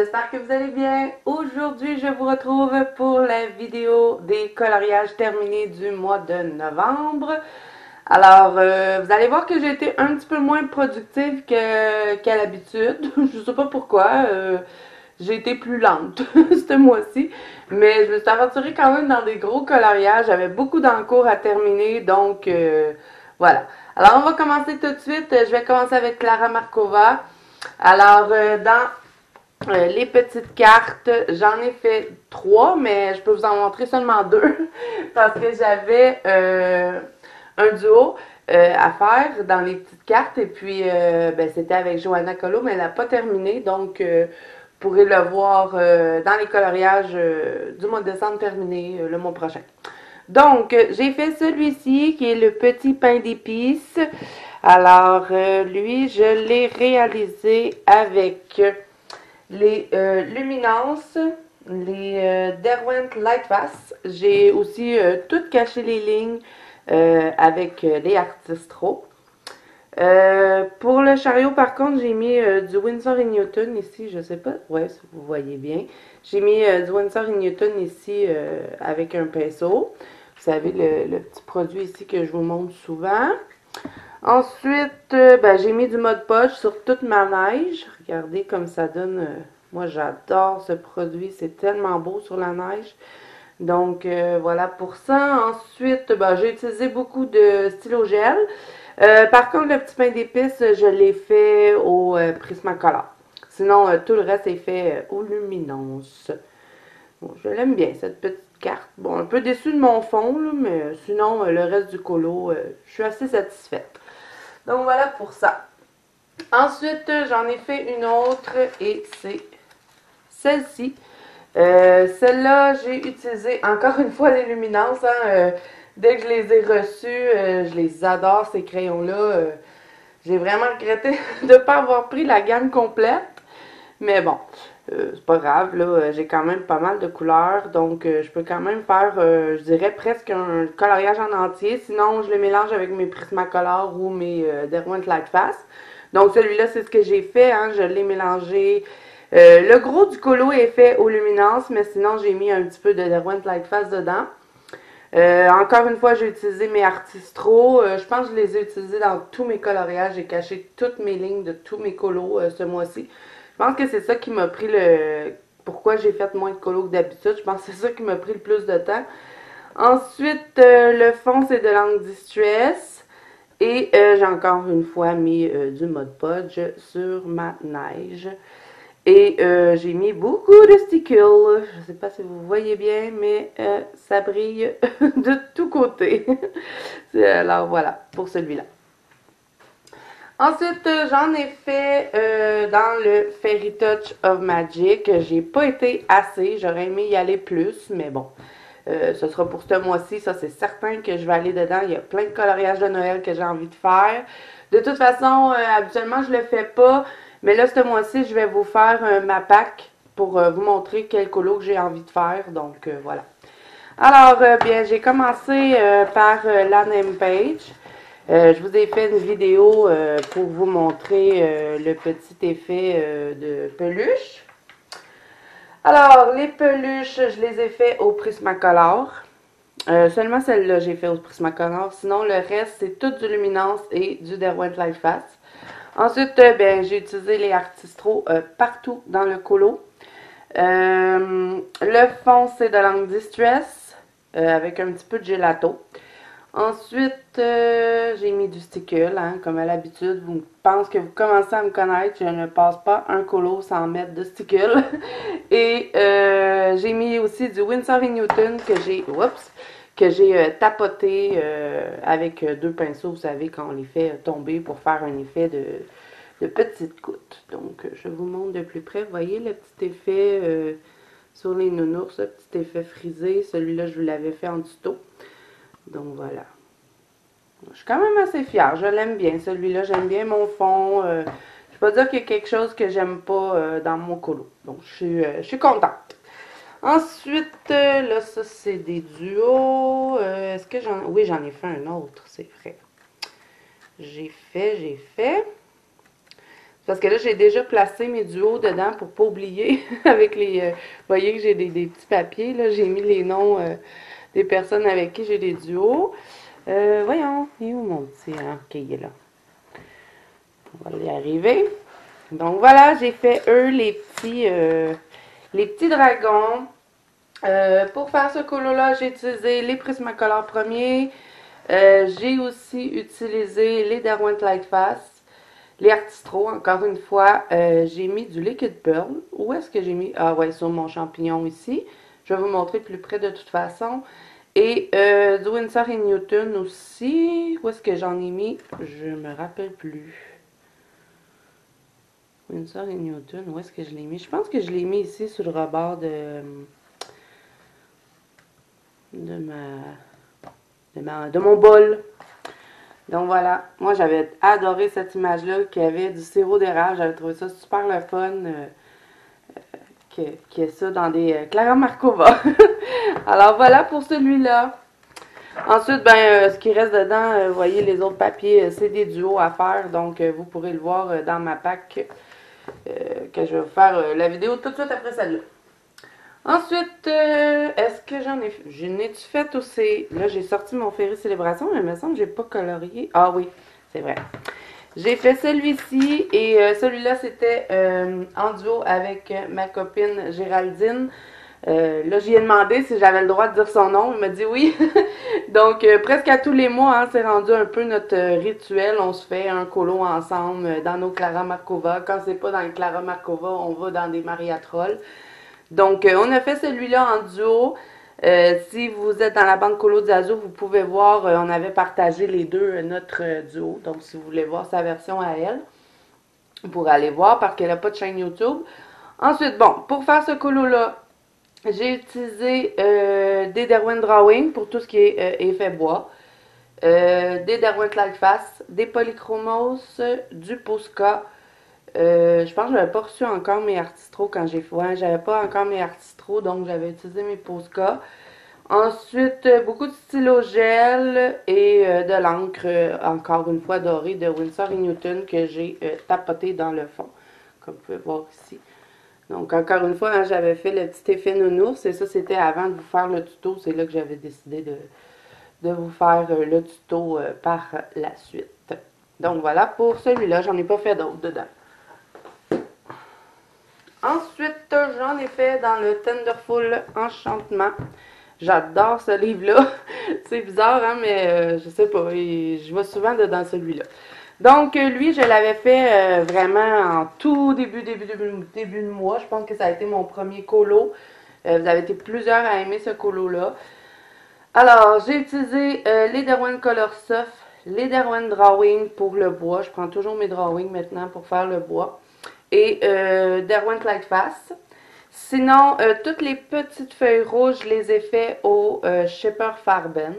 j'espère que vous allez bien. Aujourd'hui, je vous retrouve pour la vidéo des coloriages terminés du mois de novembre. Alors, vous allez voir que j'ai été un petit peu moins productive qu'à l'habitude. Je sais pas pourquoi. J'ai été plus lente ce mois-ci. Mais je me suis aventurée quand même dans des gros coloriages. J'avais beaucoup d'encours à terminer. Donc, voilà. Alors, on va commencer tout de suite. Je vais commencer avec Clara Markova. Alors, dans les petites cartes, j'en ai fait 3, mais je peux vous en montrer seulement 2 parce que j'avais un duo à faire dans les petites cartes et puis ben, c'était avec Johanna Colo, mais elle n'a pas terminé, donc vous pourrez le voir dans les coloriages du mois de décembre terminé le mois prochain. Donc, j'ai fait celui-ci qui est le petit pain d'épices. Alors, lui, je l'ai réalisé avec les Luminance, les Derwent Lightfast. J'ai aussi tout caché les lignes avec les Artistro. Pour le chariot, par contre, j'ai mis du Winsor & Newton ici, je sais pas, ouais, si vous voyez bien. J'ai mis du Winsor & Newton ici avec un pinceau. Vous savez, le petit produit ici que je vous montre souvent. Ensuite, ben, j'ai mis du Mod Podge sur toute ma neige. Regardez comme ça donne. Moi, j'adore ce produit. C'est tellement beau sur la neige. Donc, voilà pour ça. Ensuite, ben, j'ai utilisé beaucoup de stylo gel. Par contre, le petit pain d'épices, je l'ai fait au Prismacolor. Sinon, tout le reste est fait au Luminance. Bon, je l'aime bien, cette petite carte. Bon, un peu déçue de mon fond, là, mais sinon, le reste du colo, je suis assez satisfaite. Donc, voilà pour ça. Ensuite, j'en ai fait une autre et c'est celle-ci. Celle-là, j'ai utilisé encore une fois les luminances. Hein, dès que je les ai reçus, je les adore, ces crayons-là. J'ai vraiment regretté de ne pas avoir pris la gamme complète. Mais bon, c'est pas grave, là, j'ai quand même pas mal de couleurs, donc je peux quand même faire, je dirais presque un coloriage en entier. Sinon, je le mélange avec mes Prismacolor ou mes Derwent Lightfast. Donc celui-là, c'est ce que j'ai fait, hein, je l'ai mélangé. Le gros du colo est fait aux luminances, mais sinon, j'ai mis un petit peu de Derwent Lightfast dedans. Encore une fois, j'ai utilisé mes Artistro. Je pense que je les ai utilisés dans tous mes coloriages. J'ai caché toutes mes lignes de tous mes colos ce mois-ci. Je pense que c'est ça qui m'a pris le... Pourquoi j'ai fait moins de colos que d'habitude. Je pense que c'est ça qui m'a pris le plus de temps. Ensuite, le fond, c'est de l'angle Distress. Et j'ai encore une fois mis du Mod Podge sur ma neige. Et j'ai mis beaucoup de stickles. Je ne sais pas si vous voyez bien, mais ça brille de tous côtés. Alors voilà, pour celui-là. Ensuite, j'en ai fait dans le Fairy Touch of Magic. J'ai pas été assez, j'aurais aimé y aller plus, mais bon. Ce sera pour ce mois-ci, ça c'est certain que je vais aller dedans. Il y a plein de coloriages de Noël que j'ai envie de faire. De toute façon, habituellement je le fais pas, mais là ce mois-ci, je vais vous faire ma pack pour vous montrer quel colo que j'ai envie de faire. Donc voilà. Alors, bien, j'ai commencé par la name page. Je vous ai fait une vidéo pour vous montrer le petit effet de peluche. Alors, les peluches, je les ai fait au Prismacolor. Seulement celle-là, j'ai fait au Prismacolor. Sinon, le reste, c'est tout du Luminance et du Derwent Lightfast. Ensuite, ben, j'ai utilisé les Artistro partout dans le colo. Le fond, c'est de l'angle Distress avec un petit peu de gelato. Ensuite, j'ai mis du stickle, hein, comme à l'habitude. Je pense que vous commencez à me connaître. Je ne passe pas un colo sans mettre de stickle. Et j'ai mis aussi du Winsor & Newton que j'ai tapoté avec deux pinceaux, vous savez, quand on les fait tomber pour faire un effet de petites gouttes. Donc, je vous montre de plus près. Vous voyez le petit effet sur les nounours, le petit effet frisé. Celui-là, je vous l'avais fait en tuto. Donc voilà. Je suis quand même assez fière. Je l'aime bien, celui-là. J'aime bien mon fond. Je ne vais pas dire qu'il y a quelque chose que j'aime pas dans mon colo. Donc je suis contente. Ensuite, là, ça c'est des duos. Est-ce que j'en... Oui, j'en ai fait un autre, c'est vrai. J'ai fait. Parce que là, j'ai déjà placé mes duos dedans pour pas oublier. Avec les... vous voyez que j'ai des petits papiers, là. J'ai mis les noms des personnes avec qui j'ai des duos. Voyons, il est où mon petit... Ok, il est là. On va y arriver. Donc voilà, j'ai fait les petits dragons. Pour faire ce colo-là, j'ai utilisé les Prismacolor premiers. J'ai aussi utilisé les Derwent Lightfast, les Artistro, encore une fois. J'ai mis du Liquid Pearl. Où est-ce que j'ai mis? Ah ouais, sur mon champignon ici. Je vais vous montrer plus près de toute façon. Et du Winsor & Newton aussi. Où est-ce que j'en ai mis? Je me rappelle plus. Winsor & Newton, où est-ce que je l'ai mis? Je pense que je l'ai mis ici sur le rebord de mon bol. Donc voilà, moi j'avais adoré cette image-là qui avait du sirop d'érable. J'avais trouvé ça super le fun qu'il y ait ça dans des Clara Markova. Alors voilà pour celui-là. Ensuite, ce qui reste dedans, vous voyez les autres papiers, c'est des duos à faire. Donc vous pourrez le voir dans ma pack que je vais vous faire la vidéo tout de suite après celle-là. Ensuite, est-ce que j'en ai fait? Je n'ai-tu fait aussi? Là, j'ai sorti mon Féerie Célébration, mais il me semble que j'ai pas colorié. Ah oui, c'est vrai. J'ai fait celui-ci et celui-là, c'était en duo avec ma copine Géraldine. Là, j'y ai demandé si j'avais le droit de dire son nom. Il m'a dit oui. Donc, presque à tous les mois, hein, c'est rendu un peu notre rituel. On se fait un colo ensemble dans nos Clara Markova. Quand c'est pas dans les Clara Markova, on va dans des Maria Troll. Donc, on a fait celui-là en duo. Si vous êtes dans la bande Colo d'Azo, vous pouvez voir, on avait partagé les deux notre duo. Donc, si vous voulez voir sa version à elle, vous pourrez aller voir parce qu'elle n'a pas de chaîne YouTube. Ensuite, bon, pour faire ce colo-là, j'ai utilisé des Derwent Drawing pour tout ce qui est effet bois. Des Derwent Lightfast, des Polychromos, du Posca. Je pense que je n'avais pas reçu encore mes Artistro quand j'ai fait. Ouais, j'avais pas encore mes Artistro, donc j'avais utilisé mes Posca. Ensuite, beaucoup de stylo gel et de l'encre, encore une fois dorée, de Winsor & Newton que j'ai tapoté dans le fond, comme vous pouvez voir ici. Donc, encore une fois, hein, j'avais fait le petit effet nounours et ça, c'était avant de vous faire le tuto. C'est là que j'avais décidé de vous faire le tuto par la suite. Donc, voilà pour celui-là. J'en ai pas fait d'autres dedans. Ensuite, j'en ai fait dans le Tenderful Enchantement. J'adore ce livre-là. C'est bizarre, hein, mais je sais pas. Je vais souvent dans celui-là. Donc, lui, je l'avais fait vraiment en tout début de mois. Je pense que ça a été mon premier colo. Vous avez été plusieurs à aimer ce colo-là. Alors, j'ai utilisé les Derwent Color Soft, les Derwent Drawing pour le bois. Je prends toujours mes drawings maintenant pour faire le bois. Et Derwent Lightfast. Sinon, toutes les petites feuilles rouges, je les ai fait au Shipper Farben.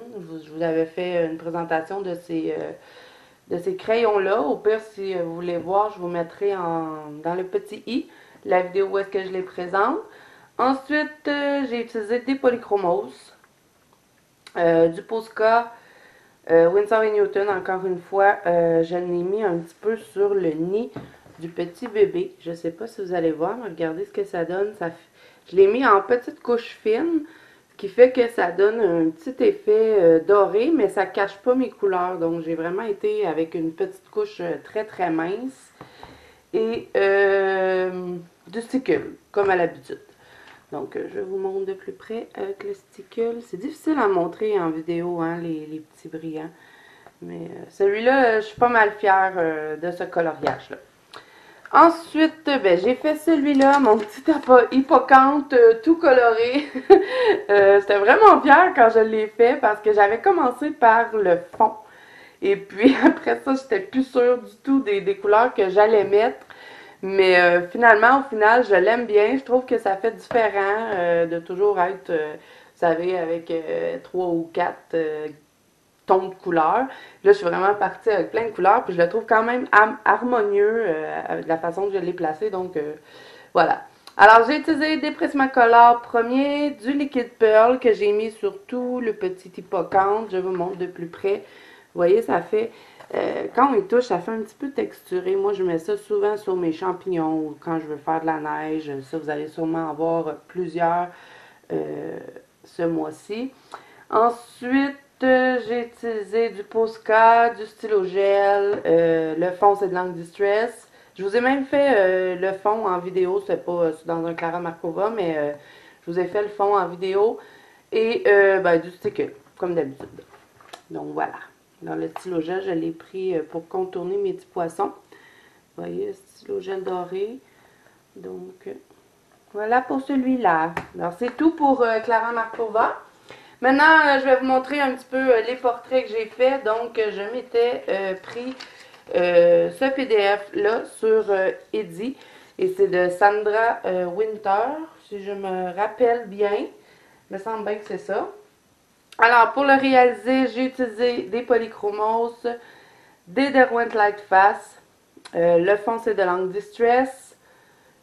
Je vous avais fait une présentation de ces crayons-là. Au pire, si vous voulez voir, je vous mettrai dans le petit i la vidéo où est-ce que je les présente. Ensuite, j'ai utilisé des Polychromos, du Posca, Winsor & Newton, encore une fois. Je l'ai mis un petit peu sur le nid du petit bébé. Je ne sais pas si vous allez voir, mais regardez ce que ça donne. Je l'ai mis en petite couche fine, ce qui fait que ça donne un petit effet doré, mais ça ne cache pas mes couleurs. Donc, j'ai vraiment été avec une petite couche très très mince et du stickle, comme à l'habitude. Donc, je vous montre de plus près avec le stickle. C'est difficile à montrer en vidéo, hein, les petits brillants. Mais celui-là, je suis pas mal fière de ce coloriage-là. Ensuite, j'ai fait celui-là, mon petit hippocampe tout coloré. J'étais vraiment fière quand je l'ai fait parce que j'avais commencé par le fond. Et puis après ça, j'étais plus sûre du tout des couleurs que j'allais mettre. Mais finalement, au final, je l'aime bien. Je trouve que ça fait différent de toujours être, vous savez, avec 3 ou 4 tons de couleurs. Là, je suis vraiment partie avec plein de couleurs, puis je le trouve quand même harmonieux de la façon que je l'ai placé. Donc, voilà. Alors, j'ai utilisé des Prismacolor premiers, du Liquid Pearl que j'ai mis sur tout le petit hippocampe. Je vous montre de plus près. Vous voyez, ça fait Quand on y touche, ça fait un petit peu texturé. Moi, je mets ça souvent sur mes champignons ou quand je veux faire de la neige. Ça, vous allez sûrement en voir plusieurs ce mois-ci. Ensuite, j'ai utilisé du Posca, du stylo gel. Le fond, c'est de l'encre Distress. Je vous ai même fait le fond en vidéo. C'est pas dans un Clara Markova, mais je vous ai fait le fond en vidéo. Et ben, du sticker, comme d'habitude. Donc voilà. Dans le stylo gel, je l'ai pris pour contourner mes petits poissons. Vous voyez, stylo gel doré. Donc, voilà pour celui-là. Alors, c'est tout pour Clara Markova. Maintenant, je vais vous montrer un petit peu les portraits que j'ai faits. Donc, je m'étais pris ce PDF-là sur Etsy. Et c'est de Sandra Winter, si je me rappelle bien. Il me semble bien que c'est ça. Alors, pour le réaliser, j'ai utilisé des polychromos, des Derwent Lightfast. Le fond, c'est de l'encre Distress.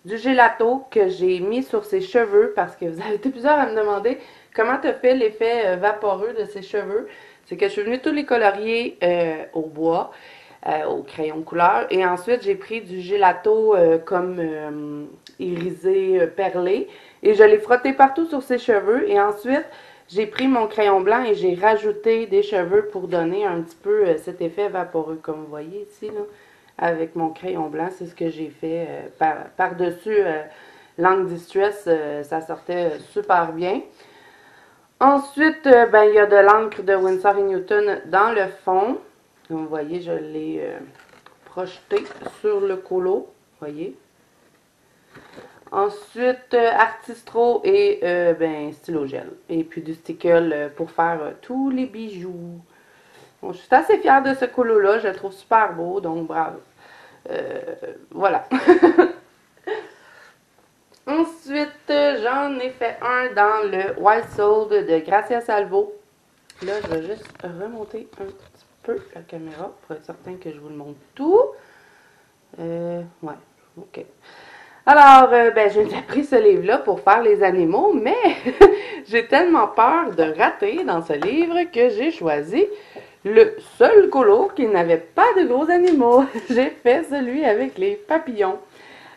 Du gelato que j'ai mis sur ses cheveux parce que vous avez été plusieurs à me demander comment tu as fait l'effet vaporeux de ses cheveux. C'est que je suis venue tous les colorier au bois, au crayon couleur. Et ensuite, j'ai pris du gelato comme irisé, perlé. Et je l'ai frotté partout sur ses cheveux. Et ensuite, j'ai pris mon crayon blanc et j'ai rajouté des cheveux pour donner un petit peu cet effet vaporeux. Comme vous voyez ici, là, avec mon crayon blanc, c'est ce que j'ai fait par-dessus l'encre Distress. Ça sortait super bien. Ensuite, ben, il y a de l'encre de Winsor & Newton dans le fond. Comme vous voyez, je l'ai projeté sur le colo. Vous voyez. Ensuite, Artistro et ben, stylo gel. Et puis du stickle pour faire tous les bijoux. Bon, je suis assez fière de ce colo-là. Je le trouve super beau, donc bravo. Voilà. Ensuite, j'en ai fait un dans le Wild Soul de Gracia Salvo. Là, je vais juste remonter un petit peu la caméra pour être certain que je vous le montre tout. Ouais, ok. Alors, ben, j'ai pris ce livre-là pour faire les animaux, mais j'ai tellement peur de rater dans ce livre que j'ai choisi le seul colo qui n'avait pas de gros animaux. J'ai fait celui avec les papillons.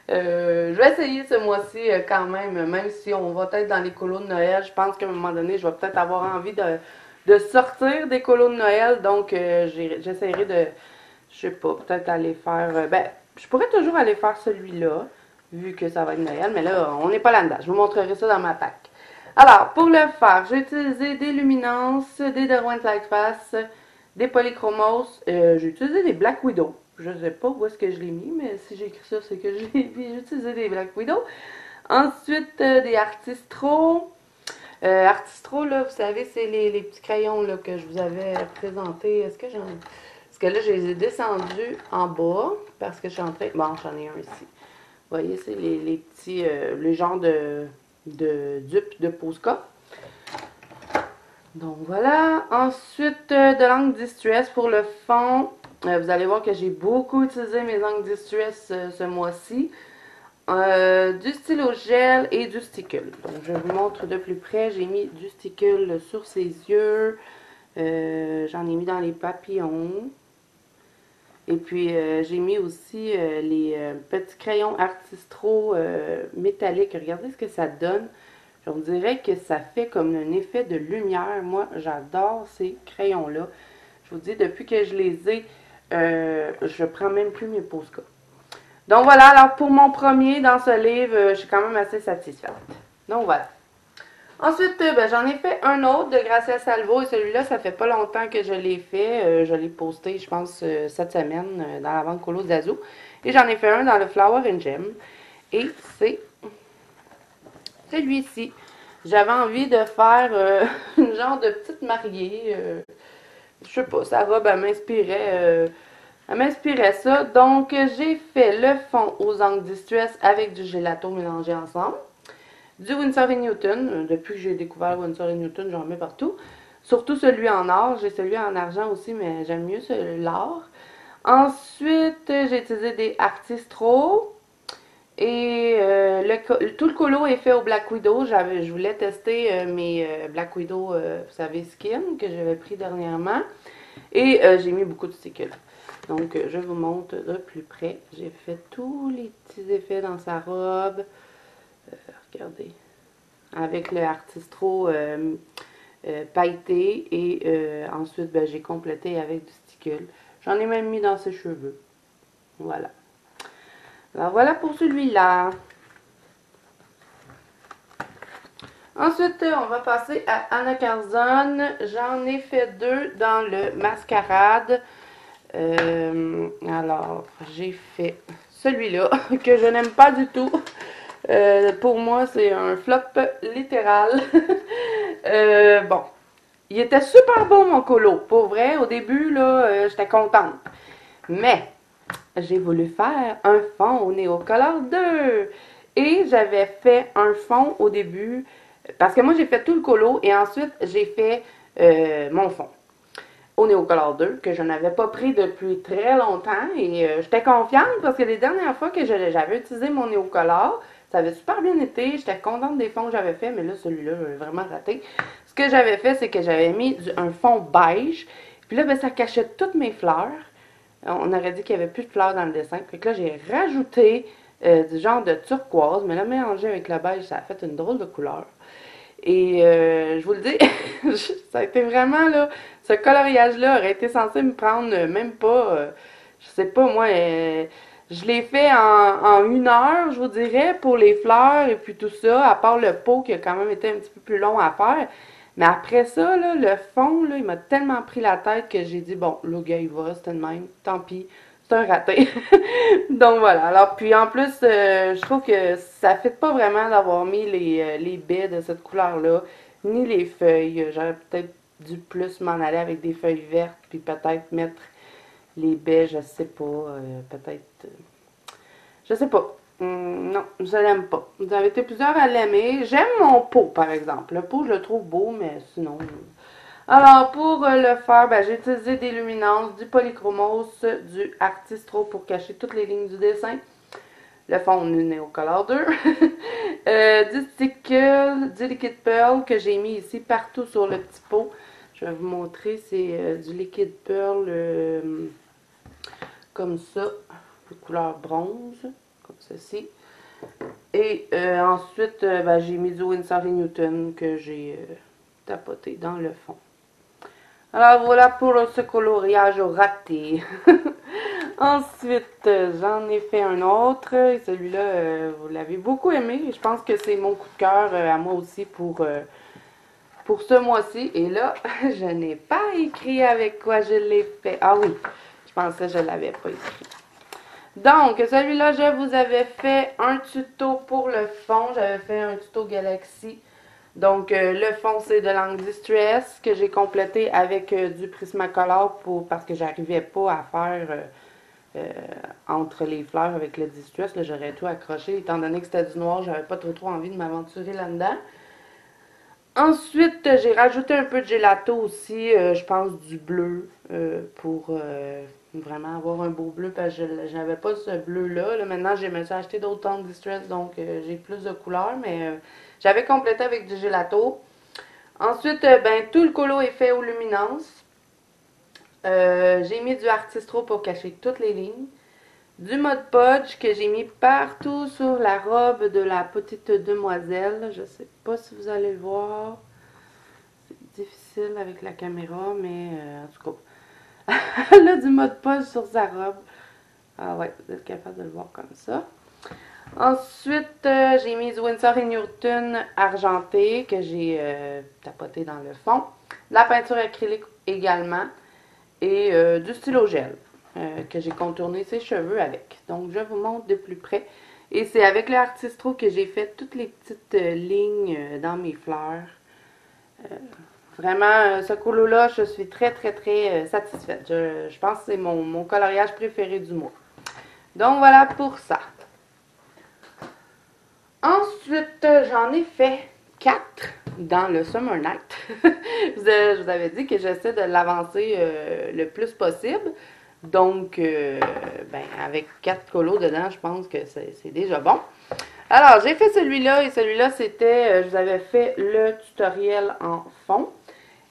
Je vais essayer ce mois-ci quand même si on va être dans les colos de Noël. Je pense qu'à un moment donné, je vais peut-être avoir envie de sortir des colos de Noël. Donc, j'essaierai de, je sais pas, peut-être aller faire, ben, je pourrais toujours aller faire celui-là, vu que ça va être Noël. Mais là, on n'est pas là-dedans. Je vous montrerai ça dans ma pack. Alors, pour le faire, j'ai utilisé des luminances, des Derwent Lightfast, des polychromos. J'ai utilisé des Black Widow. Je ne sais pas où est-ce que je l'ai mis, mais si j'ai écrit ça, c'est que j'ai utilisé des Black Widow. Ensuite, des Artistro. Artistro, là, vous savez, c'est les petits crayons là, que je vous avais présentés. Est-ce que j'en ai... Parce que là, je les ai descendus en bas, parce que je suis en train... Bon, j'en ai un ici. Vous voyez, c'est les petits... les genres de dupes de Posca. Donc voilà. Ensuite, de l'encre Distress pour le fond. Vous allez voir que j'ai beaucoup utilisé mes encres Distress ce mois-ci. Du stylo gel et du stickle. Donc je vous montre de plus près. J'ai mis du stickle sur ses yeux. J'en ai mis dans les papillons. Et puis j'ai mis aussi les petits crayons Artistro métalliques. Regardez ce que ça donne. Je vous dirais que ça fait comme un effet de lumière. Moi, j'adore ces crayons-là. Je vous dis, depuis que je les ai, je prends même plus mes Posca. Donc voilà, alors pour mon premier dans ce livre, je suis quand même assez satisfaite. Donc voilà. Ensuite, ben, j'en ai fait un autre de Gracia Salvo. Et celui-là, ça fait pas longtemps que je l'ai fait. Je l'ai posté, je pense, cette semaine dans la vente Colo d'Azou. Et j'en ai fait un dans le Flower and Gem. Et c'est celui-ci. J'avais envie de faire une genre de petite mariée. Je sais pas, sa robe, elle m'inspirait ça. Donc, j'ai fait le fond aux encres Distress avec du gelato mélangé ensemble. Du Winsor & Newton. Depuis que j'ai découvert Winsor & Newton, j'en mets partout. Surtout celui en or. J'ai celui en argent aussi, mais j'aime mieux l'or. Ensuite, j'ai utilisé des Artistro. Et tout le colo est fait au Black Widow. Je voulais tester mes Black Widow, vous savez, Skin, que j'avais pris dernièrement. Et j'ai mis beaucoup de stickers. Donc, je vous montre de plus près. J'ai fait tous les petits effets dans sa robe. Regardez. Avec le Artistro pailleté et ensuite, ben, j'ai complété avec du sticule. J'en ai même mis dans ses cheveux. Voilà. Alors, voilà pour celui-là. Ensuite, on va passer à Anna Carzon. J'en ai fait deux dans le Mascarade. Alors, j'ai fait celui-là, que je n'aime pas du tout. Pour moi, c'est un flop littéral. Bon, il était super bon mon colo. Pour vrai, au début, là, j'étais contente. Mais, j'ai voulu faire un fond au Neocolor 2. Et j'avais fait un fond au début, parce que moi, j'ai fait tout le colo et ensuite, j'ai fait mon fond au Neocolor 2, que je n'avais pas pris depuis très longtemps. Et j'étais confiante parce que les dernières fois que j'avais utilisé mon Neocolor, ça avait super bien été. J'étais contente des fonds que j'avais fait, mais là, celui-là, j'avais vraiment raté. Ce que j'avais fait, c'est que j'avais mis un fond beige. Puis là, ben, ça cachait toutes mes fleurs. On aurait dit qu'il n'y avait plus de fleurs dans le dessin. Fait que là, j'ai rajouté du genre de turquoise, mais là, mélangé avec le beige, ça a fait une drôle de couleur. Et je vous le dis, ça a été vraiment, là, ce coloriage-là aurait été censé me prendre même pas, je sais pas moi, je l'ai fait en 1 heure, je vous dirais, pour les fleurs et puis tout ça, à part le pot qui a quand même été un petit peu plus long à faire. Mais après ça, là, le fond, là, il m'a tellement pris la tête que j'ai dit, bon, le gars, il va rester de même, tant pis, c'est un raté. Donc voilà, alors puis en plus, je trouve que ça ne fait pas vraiment d'avoir mis les baies de cette couleur-là, ni les feuilles. J'aurais peut-être dû plus m'en aller avec des feuilles vertes, puis peut-être mettre les baies, je sais pas, peut-être, je sais pas. Non, je l'aime pas. Vous avez été plusieurs à l'aimer. J'aime mon pot, par exemple. Le pot, je le trouve beau, mais sinon... Alors, pour le faire, ben, j'ai utilisé des luminances, du polychromos, du Artistro pour cacher toutes les lignes du dessin. Le fond du Neocolor 2. Du stickle, du liquid pearl que j'ai mis ici partout sur le petit pot. Je vais vous montrer, c'est du liquid pearl comme ça, de couleur bronze, comme ceci. Et ensuite, ben, j'ai mis du Winsor & Newton que j'ai tapoté dans le fond. Alors voilà pour ce coloriage raté. Ensuite, j'en ai fait un autre. Celui-là, vous l'avez beaucoup aimé. Je pense que c'est mon coup de cœur à moi aussi pour ce mois-ci. Et là, je n'ai pas écrit avec quoi je l'ai fait. Ah oui, je pensais que je ne l'avais pas écrit. Donc, celui-là, je vous avais fait un tuto pour le fond. J'avais fait un tuto Galaxy. Donc, le fond, c'est de l'encre Distress que j'ai complété avec du Prismacolor parce que j'arrivais pas à faire entre les fleurs avec le Distress. J'aurais tout accroché. Étant donné que c'était du noir, j'avais pas trop envie de m'aventurer là-dedans. Ensuite, j'ai rajouté un peu de gelato aussi, je pense du bleu, pour vraiment avoir un beau bleu, parce que je n'avais pas ce bleu-là. Là, maintenant, je me suis acheté d'autres tons de Distress, donc j'ai plus de couleurs, mais j'avais complété avec du gelato. Ensuite, ben, tout le colo est fait aux luminances. J'ai mis du Artistro pour cacher toutes les lignes. Du Mod Podge que j'ai mis partout sur la robe de la petite demoiselle. Je sais pas si vous allez le voir. C'est difficile avec la caméra, mais en tout cas. Elle a du Mod Podge sur sa robe. Ah ouais, vous êtes capable de le voir comme ça. Ensuite, j'ai mis du Winsor & Newton argenté que j'ai tapoté dans le fond. De la peinture acrylique également. Et du stylo gel. Que j'ai contourné ses cheveux avec. Donc, je vous montre de plus près. Et c'est avec le Artistro que j'ai fait toutes les petites lignes dans mes fleurs. Vraiment, ce colo-là, je suis très, très, très satisfaite. Je pense que c'est mon coloriage préféré du mois. Donc, voilà pour ça. Ensuite, j'en ai fait 4 dans le Summer Night. Je vous avais dit que j'essaie de l'avancer le plus possible. Donc, ben, avec 4 colos dedans, je pense que c'est déjà bon. Alors, j'ai fait celui-là et celui-là, c'était, je vous avais fait le tutoriel en fond.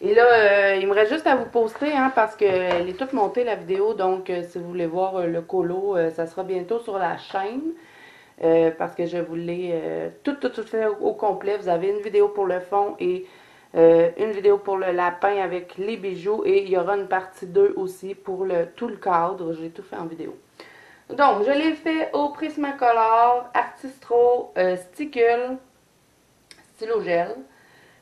Et là, il me reste juste à vous poster, hein, parce qu'elle est toute montée la vidéo. Donc, si vous voulez voir le colo, ça sera bientôt sur la chaîne. Parce que je vous l'ai tout fait au complet. Vous avez une vidéo pour le fond et une vidéo pour le lapin avec les bijoux. Et il y aura une partie 2 aussi pour tout le cadre. J'ai tout fait en vidéo. Donc, je l'ai fait au Prismacolor, Artistro, Sticule, stylo gel.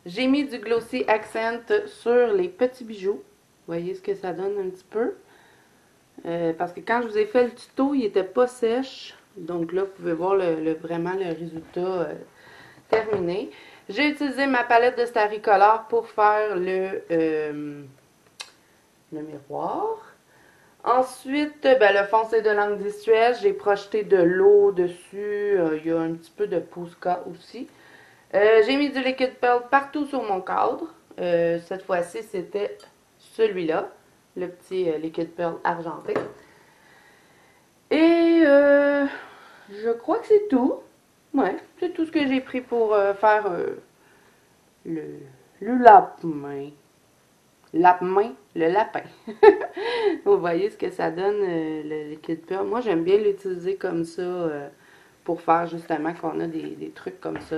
J'ai mis du Glossy Accent sur les petits bijoux. Vous voyez ce que ça donne un petit peu. Parce que quand je vous ai fait le tuto, il n'était pas sèche. Donc là, vous pouvez voir vraiment le résultat terminé. J'ai utilisé ma palette de Starry Color pour faire le miroir. Ensuite, ben, le fond c'est de l'encre Distress. J'ai projeté de l'eau dessus. Il y a un petit peu de Posca aussi. J'ai mis du liquide pearl partout sur mon cadre. Cette fois-ci, c'était celui-là. Le petit liquide pearl argenté. Et je crois que c'est tout. Ouais, c'est tout ce que j'ai pris pour faire le, le lapin. Le lapin. Vous voyez ce que ça donne, le liquide pearl. Moi, j'aime bien l'utiliser comme ça pour faire justement qu'on a des trucs comme ça,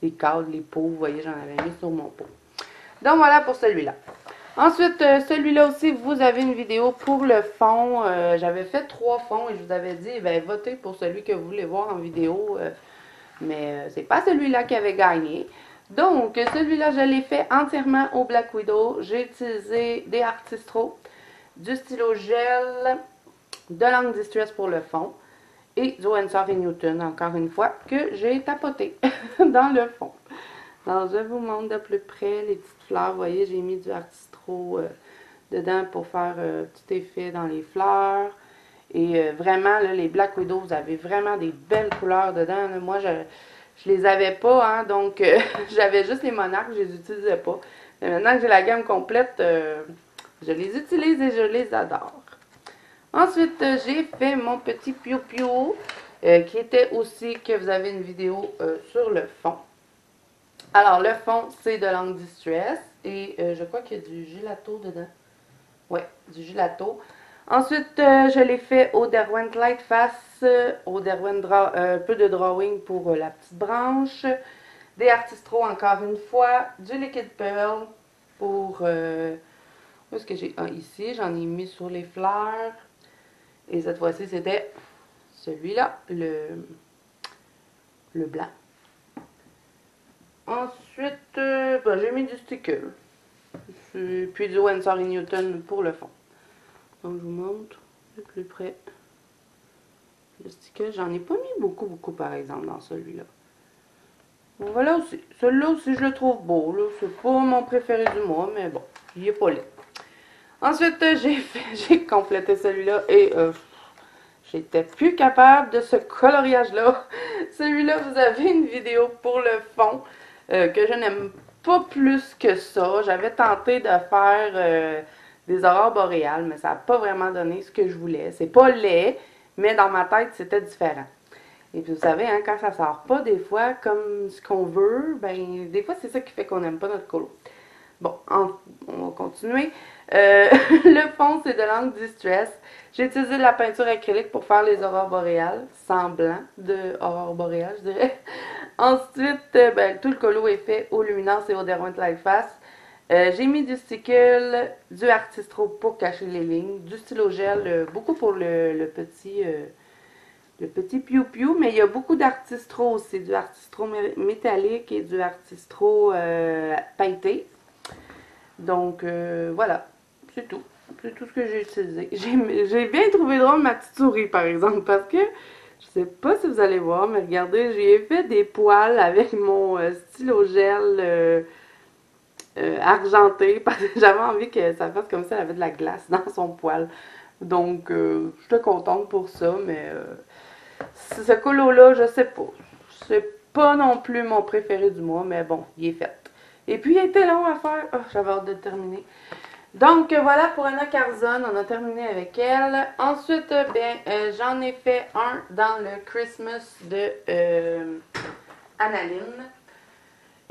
des cadres, les pots. Vous voyez, j'en avais mis sur mon pot. Donc, voilà pour celui-là. Ensuite, celui-là aussi, vous avez une vidéo pour le fond. J'avais fait 3 fonds et je vous avais dit, ben, votez pour celui que vous voulez voir en vidéo. Mais c'est pas celui-là qui avait gagné. Donc, celui-là, je l'ai fait entièrement au Black Widow. J'ai utilisé des Artistro, du stylo gel, de l'encre Distress pour le fond et du Winsor & Newton, encore une fois, que j'ai tapoté dans le fond. Alors, je vous montre de plus près les petites fleurs. Vous voyez, j'ai mis du Artistro dedans pour faire petit effet dans les fleurs. Et vraiment, là, les Black Widow, vous avez vraiment des belles couleurs dedans. Là. Moi, je les avais pas, hein, donc j'avais juste les monarques, je les utilisais pas. Mais maintenant que j'ai la gamme complète, je les utilise et je les adore. Ensuite, j'ai fait mon petit piou-piou, qui était aussi que vous avez une vidéo sur le fond. Alors, le fond, c'est de l'encre Distress et je crois qu'il y a du gelato dedans. Ouais, du gelato. Ensuite, je l'ai fait au Derwent Lightface, au Derwent un peu de drawing pour la petite branche, des Artistro encore une fois, du Liquid Pearl pour, où est-ce que j'ai, ici, j'en ai mis sur les fleurs, et cette fois-ci c'était celui-là, le blanc. Ensuite, ben, j'ai mis du Stickle, puis du Winsor & Newton pour le fond. Donc, je vous montre de plus près le sticker. J'en ai pas mis beaucoup, par exemple, dans celui-là. Bon, voilà aussi. Celui-là aussi, je le trouve beau. C'est pas mon préféré du mois, mais bon, il est pas laid. Ensuite, j'ai complété celui-là et j'étais plus capable de ce coloriage-là. Celui-là, vous avez une vidéo pour le fond que je n'aime pas plus que ça. J'avais tenté de faire des aurores boréales, mais ça n'a pas vraiment donné ce que je voulais. C'est pas laid, mais dans ma tête, c'était différent. Et puis vous savez, hein, quand ça sort pas des fois comme ce qu'on veut, ben des fois c'est ça qui fait qu'on n'aime pas notre colo. Bon, on va continuer. Le fond, c'est de l'encre Distress. J'ai utilisé de la peinture acrylique pour faire les aurores boréales, semblant de aurore boréale, je dirais. Ensuite, ben, tout le colo est fait au Luminance et au Derwent Lightface. J'ai mis du stickle, du Artistro pour cacher les lignes, du stylo gel, beaucoup pour le petit piou-piou, mais il y a beaucoup d'Artistro aussi, du Artistro métallique et du Artistro pailleté. Donc, voilà, c'est tout. C'est tout ce que j'ai utilisé. J'ai bien trouvé drôle ma petite souris, par exemple, parce que, je sais pas si vous allez voir, mais regardez, j'ai fait des poils avec mon stylo gel argenté, parce que j'avais envie que ça fasse comme ça, elle avait de la glace dans son poil. Donc, j'étais contente pour ça, mais ce colo-là, je sais pas. C'est pas non plus mon préféré du mois, mais bon, il est fait. Et puis, il était long à faire. Oh, j'avais hâte de terminer. Donc, voilà pour Anna Carzon. On a terminé avec elle. Ensuite, j'en ai fait un dans le Christmas de Annaline.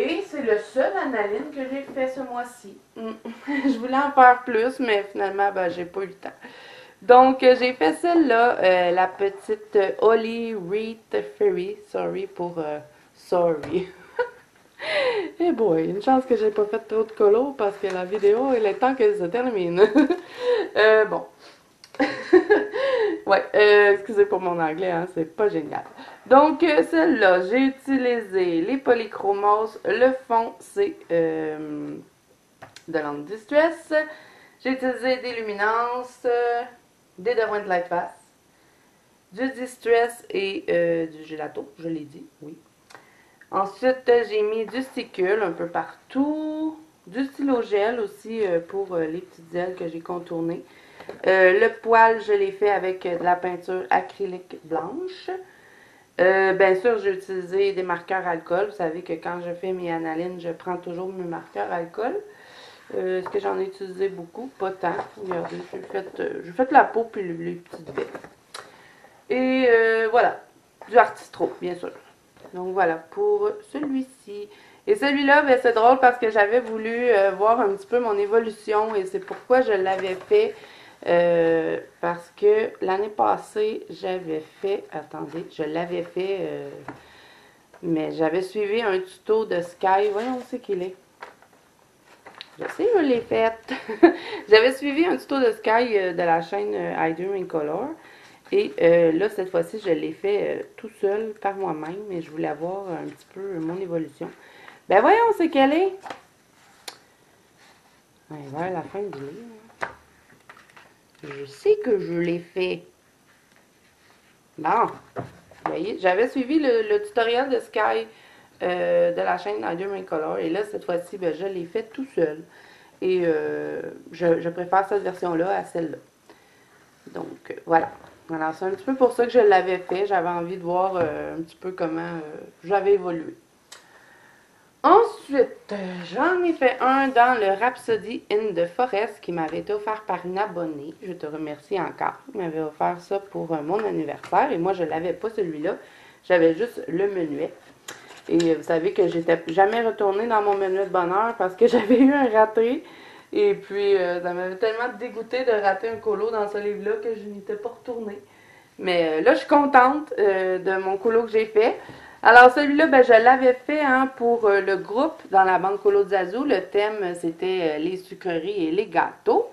Et c'est le seul analine que j'ai fait ce mois-ci. Je voulais en faire plus, mais finalement, ben, j'ai pas eu le temps. Donc, j'ai fait celle-là, la petite Holly Wreath Fairy. Sorry pour sorry. Eh boy, une chance que j'ai pas fait trop de colo parce que la vidéo, il est temps qu'elle se termine. Bon. Ouais, excusez pour mon anglais, hein, c'est pas génial. Donc, celle-là, j'ai utilisé les polychromos. Le fond, c'est de l'encre Distress. J'ai utilisé des luminances, des Derwent Lightfast, du Distress et du gelato, je l'ai dit, oui. Ensuite, j'ai mis du sticule un peu partout, du stylo gel aussi pour les petites ailes que j'ai contournées. Le poil, je l'ai fait avec de la peinture acrylique blanche. Bien sûr, j'ai utilisé des marqueurs alcool. Vous savez que quand je fais mes analines, je prends toujours mes marqueurs alcool. Est-ce que j'en ai utilisé beaucoup? Pas tant. Regardez, j'ai fait la peau puis les petites baies. Et voilà, du Artistro, bien sûr. Donc voilà, pour celui-ci. Et celui-là, ben, c'est drôle parce que j'avais voulu voir un petit peu mon évolution et c'est pourquoi je l'avais fait. Parce que l'année passée, j'avais fait, attendez, je l'avais fait, mais j'avais suivi un tuto de Sky. Voyons où c'est qu'il est. Je sais, je l'ai fait. J'avais suivi un tuto de Sky de la chaîne I Do in Color. Et là, cette fois-ci, je l'ai fait tout seul par moi-même, mais je voulais voir un petit peu mon évolution. Ben voyons, c'est qu'elle est. Ouais, vers la fin du livre. Je sais que je l'ai fait. Bon, vous voyez, j'avais suivi le tutoriel de Sky de la chaîne I Do in Color. Et là, cette fois-ci, ben, je l'ai fait tout seul. Et je préfère cette version-là à celle-là. Donc, voilà. Alors, c'est un petit peu pour ça que je l'avais fait. J'avais envie de voir un petit peu comment j'avais évolué. Ensuite, j'en ai fait un dans le Rhapsody in the Forest qui m'avait été offert par une abonnée. Je te remercie encore. Il m'avait offert ça pour mon anniversaire et moi, je l'avais pas celui-là. J'avais juste le menuet. Et vous savez que j'étais jamais retournée dans mon menuet de bonheur parce que j'avais eu un raté. Et puis, ça m'avait tellement dégoûté de rater un colo dans ce livre-là que je n'étais pas retournée. Mais là, je suis contente de mon colo que j'ai fait. Alors, celui-là, ben, je l'avais fait hein, pour le groupe dans la bande Colo de Zazu. Le thème, c'était les sucreries et les gâteaux.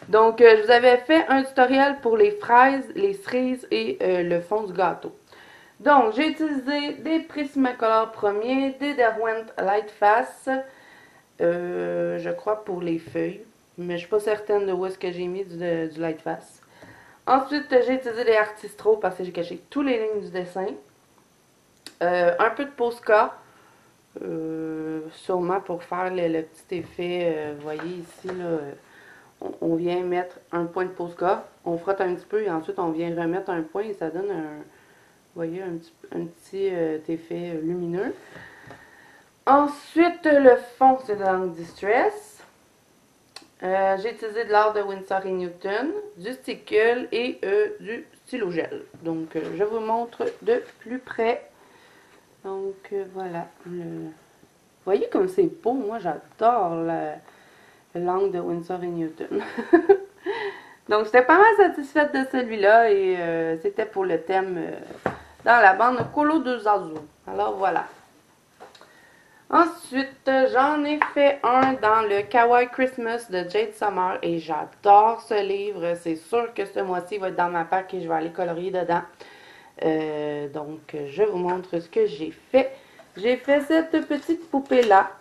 Donc, je vous avais fait un tutoriel pour les fraises, les cerises et le fond du gâteau. Donc, j'ai utilisé des Prismacolor premiers, des Derwent Lightfast, je crois pour les feuilles, mais je suis pas certaine de où est-ce que j'ai mis du Lightfast. Ensuite, j'ai utilisé des Artistro parce que j'ai caché tous les lignes du dessin. Un peu de Posca, sûrement pour faire le petit effet. Vous voyez ici, là, on vient mettre un point de Posca, on frotte un petit peu et ensuite on vient remettre un point et ça donne un, vous voyez, un petit effet lumineux. Ensuite, le fond, c'est de l'encre Distress. J'ai utilisé de l'art de Winsor & Newton, du sticule et du stylo gel. Donc, je vous montre de plus près. Donc, voilà. Vous voyez comme c'est beau. Moi, j'adore l'angle de Winsor & Newton. Donc, j'étais pas mal satisfaite de celui-là et c'était pour le thème dans la bande Colo de Zazu. Alors, voilà. Ensuite, j'en ai fait un dans le Kawaii Christmas de Jade Summer et j'adore ce livre. C'est sûr que ce mois-ci, il va être dans ma pack et je vais aller colorier dedans. Donc, je vous montre ce que j'ai fait. J'ai fait cette petite poupée-là.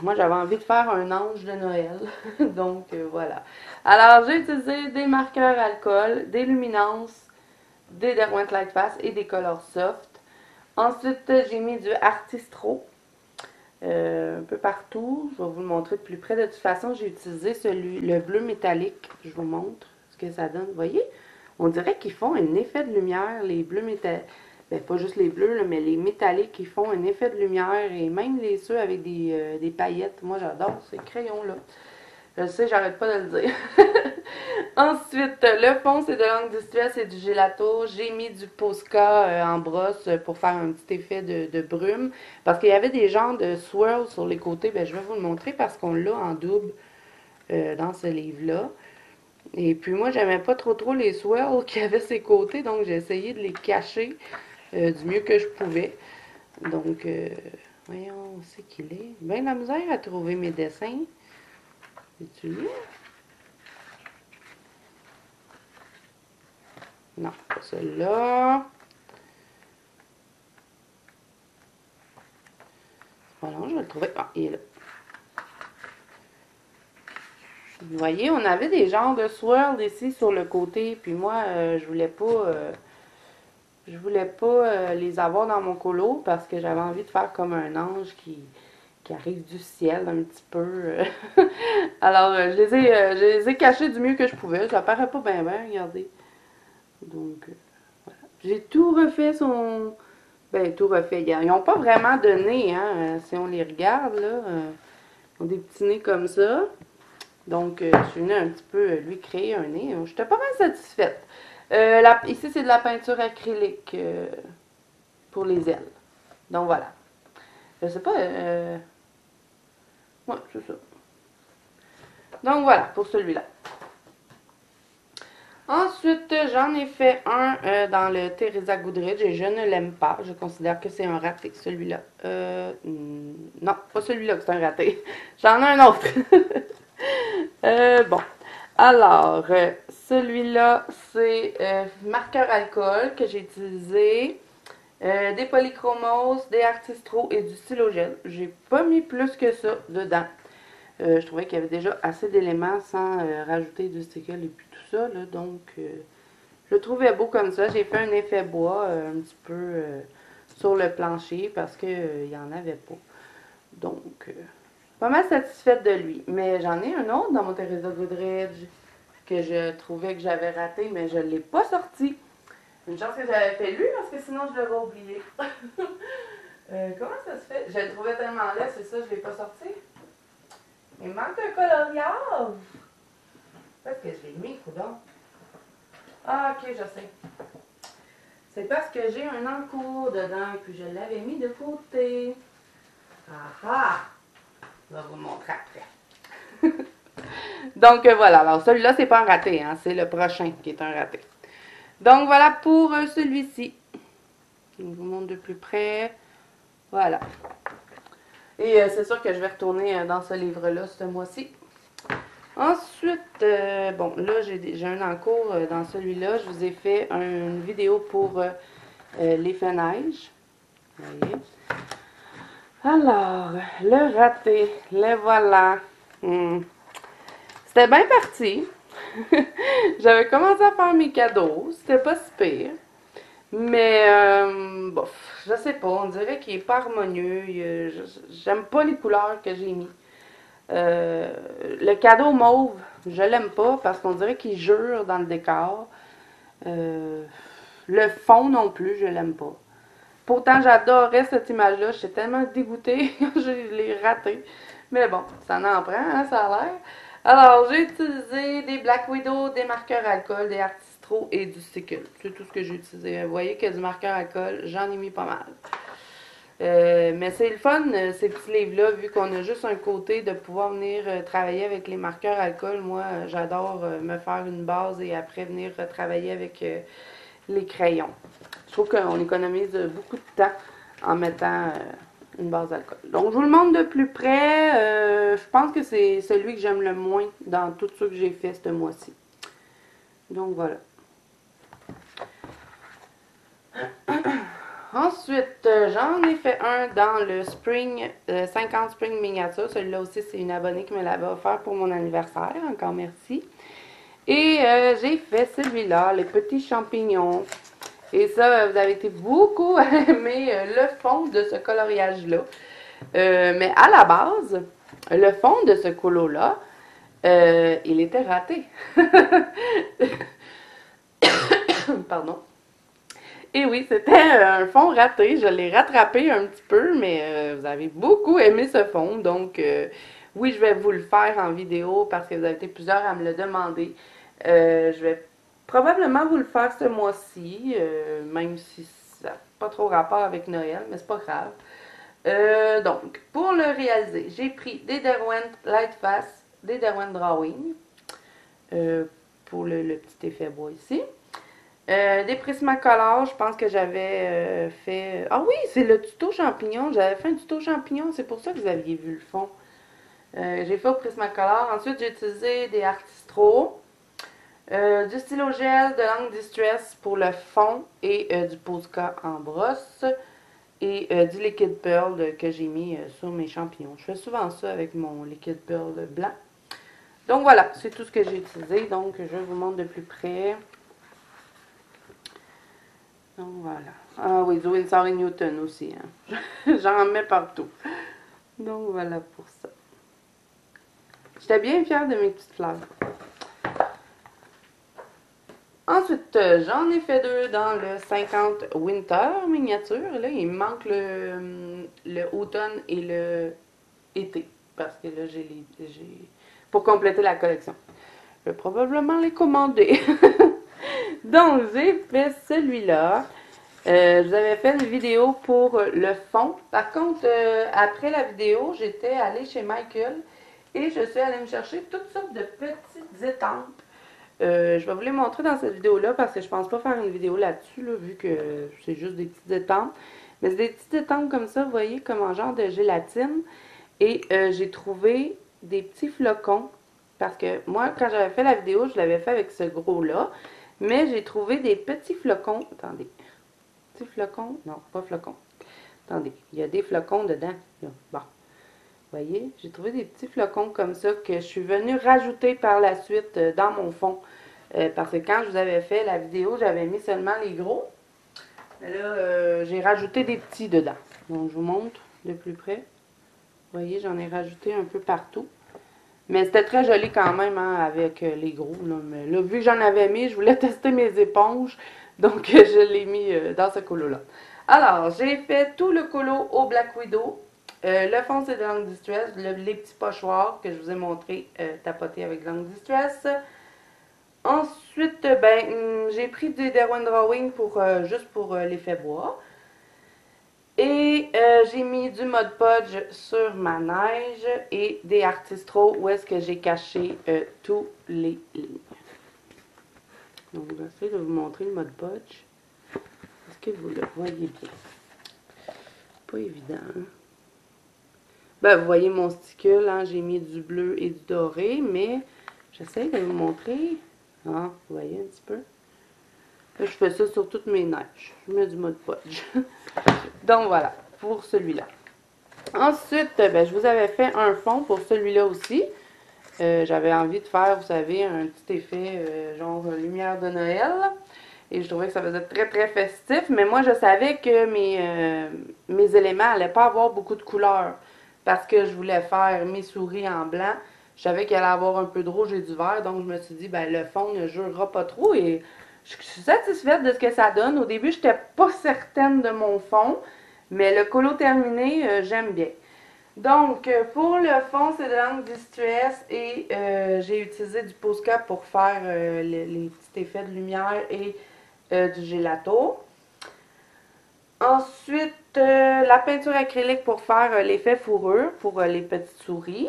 Moi, j'avais envie de faire un ange de Noël. Donc, voilà. Alors, j'ai utilisé des marqueurs alcool, des luminances, des Derwent Lightfast et des Color Soft. Ensuite, j'ai mis du Artistro un peu partout. Je vais vous le montrer de plus près. De toute façon, j'ai utilisé le bleu métallique. Je vous montre ce que ça donne. Vous voyez? On dirait qu'ils font un effet de lumière, les bleus métalliques. Ben, pas juste les bleus, là, mais les métalliques qui font un effet de lumière. Et même ceux avec des paillettes. Moi, j'adore ces crayons-là. Je sais, j'arrête pas de le dire. Ensuite, le fond, c'est de l'encre distress et du gelato. J'ai mis du Posca en brosse pour faire un petit effet de brume. Parce qu'il y avait des genres de swirls sur les côtés. Ben, je vais vous le montrer parce qu'on l'a en double dans ce livre-là. Et puis moi, j'aimais pas trop les swirls qui avaient ses côtés. Donc, j'ai essayé de les cacher du mieux que je pouvais. Donc, voyons, où c'est qu'il est. Ben, la misère à trouver mes dessins. Es-tu là? Non, pas celui-là. Voilà, je vais le trouver. Ah, il est là. Vous voyez, on avait des genres de swirls ici sur le côté. Puis moi, je voulais pas les avoir dans mon colo parce que j'avais envie de faire comme un ange qui arrive du ciel un petit peu. Alors, je les ai cachés du mieux que je pouvais. Ça paraît pas bien, regardez. Donc, voilà. J'ai tout refait son... Ben, tout refait. Ils n'ont pas vraiment de nez, hein, si on les regarde, là. Ils ont des petits nez comme ça. Donc, je suis venue un petit peu lui créer un nez. J'étais pas mal satisfaite. Ici, c'est de la peinture acrylique pour les ailes. Donc, voilà. Je sais pas... Ouais, c'est ça. Donc, voilà, pour celui-là. Ensuite, j'en ai fait un dans le Teresa Goodrich et je ne l'aime pas. Je considère que c'est un raté, celui-là. Non, pas celui-là que c'est un raté. J'en ai un autre. Bon. Alors, celui-là, c'est marqueur alcool que j'ai utilisé. Des polychromos, des artistros et du stylogel. J'ai pas mis plus que ça dedans. Je trouvais qu'il y avait déjà assez d'éléments sans rajouter du sticker et puis tout ça. Là, donc, je le trouvais beau comme ça. J'ai fait un effet bois un petit peu sur le plancher parce qu'il n'y en avait pas. Donc, pas mal satisfaite de lui. Mais j'en ai un autre dans mon Teresa Goodrich que je trouvais que j'avais raté, mais je ne l'ai pas sorti. Une chance que j'avais fait lui parce que sinon je l'aurais oublié. Comment ça se fait? Je le trouvais tellement laid, c'est ça, je ne l'ai pas sorti. Il manque un coloriage. Peut-être que je l'ai mis, coudonc. Ah, ok, je sais. C'est parce que j'ai un encours dedans, puis je l'avais mis de côté. Ah ah! Je vais vous le montrer après. Donc voilà, alors celui-là, c'est pas un raté, hein, c'est le prochain qui est un raté. Donc voilà pour celui-ci. Je vous montre de plus près. Voilà. Et c'est sûr que je vais retourner dans ce livre-là ce mois-ci. Ensuite, bon, là, j'ai un encours dans celui-là. Je vous ai fait une vidéo pour l'effet neige. Vous voyez? Alors, le raté, le voilà. C'était bien parti. J'avais commencé à faire mes cadeaux. C'était pas si pire. Mais, bof, je sais pas, on dirait qu'il est pas harmonieux. J'aime pas les couleurs que j'ai mis. Le cadeau mauve, je l'aime pas parce qu'on dirait qu'il jure dans le décor. Le fond non plus, je l'aime pas. Pourtant, j'adorais cette image-là. J'étais tellement dégoûtée quand je l'ai ratée. Mais bon, ça en prend, hein, ça a l'air. Alors, j'ai utilisé des Black Widow, des marqueurs alcool, des artistros et du sticker. C'est tout ce que j'ai utilisé. Vous voyez que du marqueur alcool, j'en ai mis pas mal. Mais c'est le fun, ces petits livres-là, vu qu'on a juste un côté de pouvoir venir travailler avec les marqueurs alcool. Moi, j'adore me faire une base et après venir travailler avec les crayons. Je trouve qu'on économise beaucoup de temps en mettant une base d'alcool. Donc, je vous le montre de plus près. Je pense que c'est celui que j'aime le moins dans tout ce que j'ai fait ce mois-ci. Donc, voilà. Ensuite, j'en ai fait un dans le Spring 50 Spring Miniature. Celui-là aussi, c'est une abonnée qui me l'avait offert pour mon anniversaire. Encore merci. Et j'ai fait celui-là, les petits champignons. Et ça, vous avez été beaucoup à aimer le fond de ce coloriage-là. Mais à la base, le fond de ce colo-là, il était raté. Pardon. Et oui, c'était un fond raté. Je l'ai rattrapé un petit peu, mais vous avez beaucoup aimé ce fond. Donc, oui, je vais vous le faire en vidéo parce que vous avez été plusieurs à me le demander. Je vais probablement vous le faire ce mois-ci, même si ça n'a pas trop rapport avec Noël, mais c'est pas grave. Donc, pour le réaliser, j'ai pris des Derwent Lightfast, des Derwent Drawing, pour le petit effet bois ici. Des Prismacolor, je pense que j'avais fait... Ah oui, c'est le tuto champignon. J'avais fait un tuto champignon, c'est pour ça que vous aviez vu le fond. J'ai fait au Prismacolor. Ensuite, j'ai utilisé des Artistro, du stylo gel de langue Distress pour le fond et du Posca en brosse. Et du liquide pearl que j'ai mis sur mes champignons. Je fais souvent ça avec mon liquide pearl blanc. Donc voilà, c'est tout ce que j'ai utilisé. Donc je vous montre de plus près. Donc voilà. Ah oui, du Winsor & Newton aussi. Hein. J'en mets partout. Donc voilà pour ça. J'étais bien fière de mes petites fleurs. Ensuite, j'en ai fait deux dans le 50 Winter miniature. Là, il me manque le automne et le été. Parce que là, j'ai pour compléter la collection. Je vais probablement les commander. Donc, j'ai fait celui-là. Je vous avais fait une vidéo pour le fond. Par contre, après la vidéo, j'étais allée chez Michael et je suis allée me chercher toutes sortes de petites étampes. Je vais vous les montrer dans cette vidéo-là parce que je pense pas faire une vidéo là-dessus, là, vu que c'est juste des petites étampes. Mais c'est des petites étampes comme ça, vous voyez, comme en genre de gélatine. Et j'ai trouvé des petits flocons. Parce que moi, quand j'avais fait la vidéo, je l'avais fait avec ce gros-là. Mais j'ai trouvé des petits flocons. Attendez. Petits flocons? Non, pas flocons. Attendez, il y a des flocons dedans. Là. Bon. Vous voyez, j'ai trouvé des petits flocons comme ça que je suis venue rajouter par la suite dans mon fond. Parce que quand je vous avais fait la vidéo, j'avais mis seulement les gros. Mais là, j'ai rajouté des petits dedans. Donc, je vous montre de plus près. Vous voyez, j'en ai rajouté un peu partout. Mais c'était très joli quand même hein, avec les gros. Là. Mais là, vu que j'en avais mis, je voulais tester mes éponges. Donc, je l'ai mis dans ce colo-là. Alors, j'ai fait tout le colo au Black Widow. Le fond, c'est de Langue Distress. Les petits pochoirs que je vous ai montré tapoter avec Langue Distress. Ensuite, j'ai pris des Derwent Drawing pour, juste pour l'effet bois. Et j'ai mis du Mod Podge sur ma neige et des Artistro où est-ce que j'ai caché tous les lignes. Donc, je vais essayer de vous montrer le Mod Podge. Est-ce que vous le voyez bien? Pas évident. Hein? Ben, vous voyez mon sticule, hein? J'ai mis du bleu et du doré, mais j'essaie de vous montrer. Ah, vous voyez un petit peu? Là, je fais ça sur toutes mes neiges. Je mets du Mod Podge. Donc voilà, pour celui-là. Ensuite, je vous avais fait un fond pour celui-là aussi. J'avais envie de faire, vous savez, un petit effet genre lumière de Noël. Et je trouvais que ça faisait très très festif. Mais moi, je savais que mes éléments n'allaient pas avoir beaucoup de couleurs. Parce que je voulais faire mes souris en blanc. Je savais qu'il allait avoir un peu de rouge et du vert. Donc, je me suis dit, le fond ne jurera pas trop. Et je suis satisfaite de ce que ça donne. Au début, je n'étais pas certaine de mon fond. Mais le colo terminé, j'aime bien. Donc, pour le fond, c'est de Langue Distress et j'ai utilisé du Posca pour faire les petits effets de lumière et du gelato. Ensuite, la peinture acrylique pour faire l'effet fourrure pour les petites souris.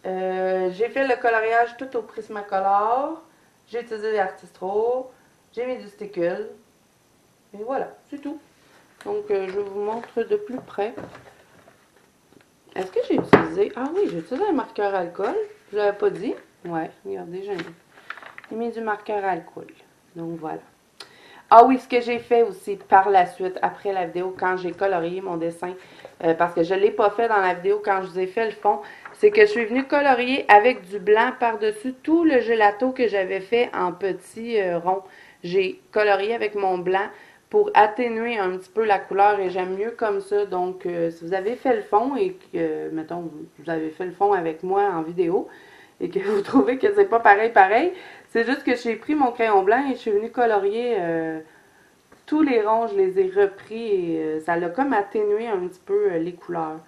J'ai fait le coloriage tout au Prismacolor. J'ai utilisé des Artistro. J'ai mis du stickle. Et voilà, c'est tout. Donc, je vous montre de plus près. Est-ce que j'ai utilisé... Ah oui, j'ai utilisé un marqueur alcool. Je ne l'avais pas dit. Ouais, regardez, j'ai mis du marqueur alcool. Donc, voilà. Ah oui, ce que j'ai fait aussi par la suite, après la vidéo, quand j'ai colorié mon dessin, parce que je ne l'ai pas fait dans la vidéo quand je vous ai fait le fond, c'est que je suis venue colorier avec du blanc par-dessus tout le gelato que j'avais fait en petits ronds. J'ai colorié avec mon blanc pour atténuer un petit peu la couleur et j'aime mieux comme ça. Donc, si vous avez fait le fond et que, mettons, vous avez fait le fond avec moi en vidéo et que vous trouvez que c'est pas pareil, c'est juste que j'ai pris mon crayon blanc et je suis venue colorier tous les ronds, je les ai repris et ça l'a comme atténué un petit peu les couleurs.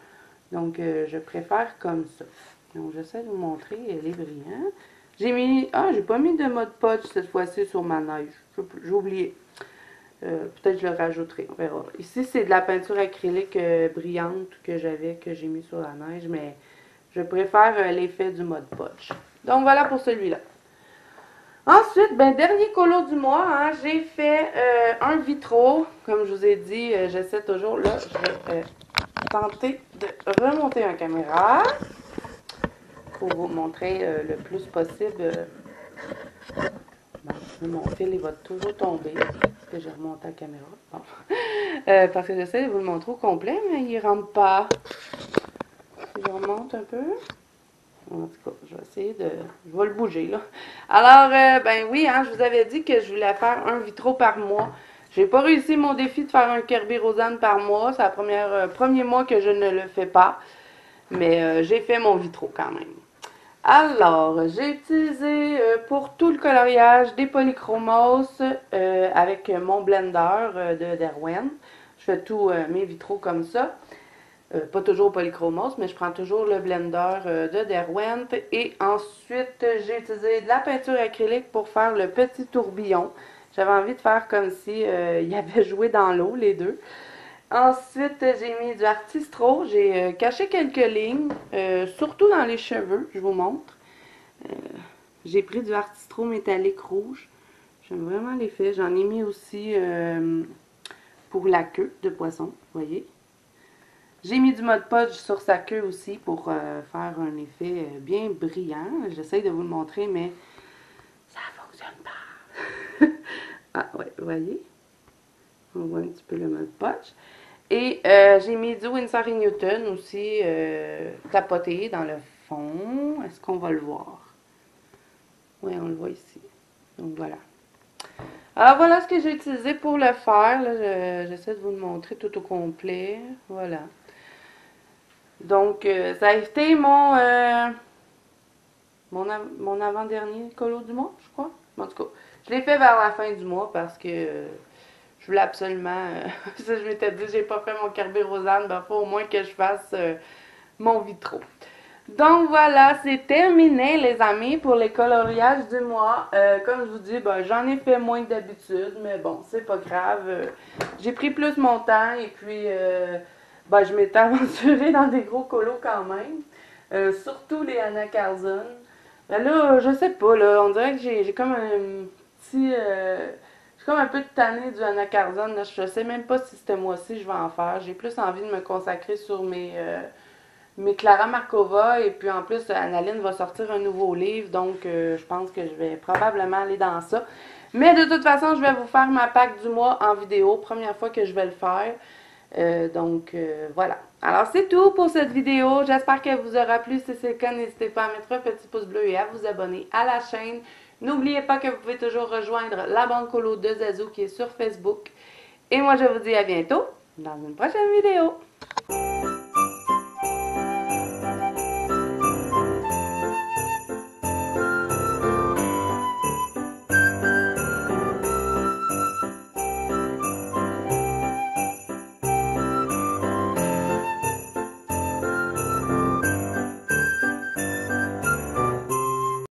Donc, je préfère comme ça. Donc, j'essaie de vous montrer, elle est brillante. J'ai mis... Ah, j'ai pas mis de mode Podge cette fois-ci sur ma neige. J'ai oublié. Peut-être que je le rajouterai, on verra. Ici, c'est de la peinture acrylique brillante que j'ai mis sur la neige, mais je préfère l'effet du mode Podge. Donc voilà pour celui-là. Ensuite, ben, dernier colo du mois, hein, j'ai fait un vitro. Comme je vous ai dit, j'essaie toujours, là, je vais tenter de remonter ma caméra pour vous montrer le plus possible. Bon, mon fil, il va toujours tomber parce que j'ai remonté la caméra. Bon. Parce que j'essaie de vous le montrer au complet, mais il ne rentre pas. Si je remonte un peu. En tout cas, je vais essayer de... Je vais le bouger, là. Alors, ben oui, hein, je vous avais dit que je voulais faire un vitro par mois. J'ai pas réussi mon défi de faire un Kerby Rosanne par mois. C'est le premier mois que je ne le fais pas. Mais j'ai fait mon vitro quand même. Alors, j'ai utilisé pour tout le coloriage des polychromos avec mon blender de Derwent. Je fais tous mes vitraux comme ça. Pas toujours polychromos, mais je prends toujours le blender de Derwent. Et ensuite, j'ai utilisé de la peinture acrylique pour faire le petit tourbillon. J'avais envie de faire comme si il y avait joué dans l'eau, les deux. Ensuite, j'ai mis du Artistro. J'ai caché quelques lignes, surtout dans les cheveux, je vous montre. J'ai pris du Artistro métallique rouge. J'aime vraiment l'effet. J'en ai mis aussi pour la queue de poisson, vous voyez. J'ai mis du mode Podge sur sa queue aussi pour faire un effet bien brillant. J'essaye de vous le montrer, mais ça fonctionne pas. Ah ouais, vous voyez. On voit un petit peu le mode Podge. Et j'ai mis du Winsor & Newton aussi tapoté dans le fond. Est-ce qu'on va le voir? Oui, on le voit ici. Donc voilà. Alors voilà ce que j'ai utilisé pour le faire. J'essaie de vous le montrer tout au complet. Voilà. Donc, ça a été mon avant-dernier colo du mois, je crois. En tout cas, je l'ai fait vers la fin du mois parce que je voulais absolument... je m'étais dit, j'ai pas fait mon Kerby Rosanne, ben faut au moins que je fasse mon vitro. Donc voilà, c'est terminé les amis pour les coloriages du mois. Comme je vous dis, ben, j'en ai fait moins que d'habitude, mais bon, c'est pas grave. J'ai pris plus mon temps et puis... ben, je m'étais aventurée dans des gros colos quand même. Surtout les Anna Carlson. Ben là, je sais pas, là. On dirait que j'ai comme un petit. Je suis comme un peu tannée du Anna Carlson. Là. Je sais même pas si ce mois-ci je vais en faire. J'ai plus envie de me consacrer sur mes Clara Markova. Et puis en plus, Annaline va sortir un nouveau livre. Donc je pense que je vais probablement aller dans ça. Mais de toute façon, je vais vous faire ma pack du mois en vidéo. Première fois que je vais le faire. Voilà. Alors c'est tout pour cette vidéo. J'espère qu'elle vous aura plu. Si c'est le cas, n'hésitez pas à mettre un petit pouce bleu et à vous abonner à la chaîne. N'oubliez pas que vous pouvez toujours rejoindre la bande colo de Zazou qui est sur Facebook. Et moi je vous dis à bientôt dans une prochaine vidéo.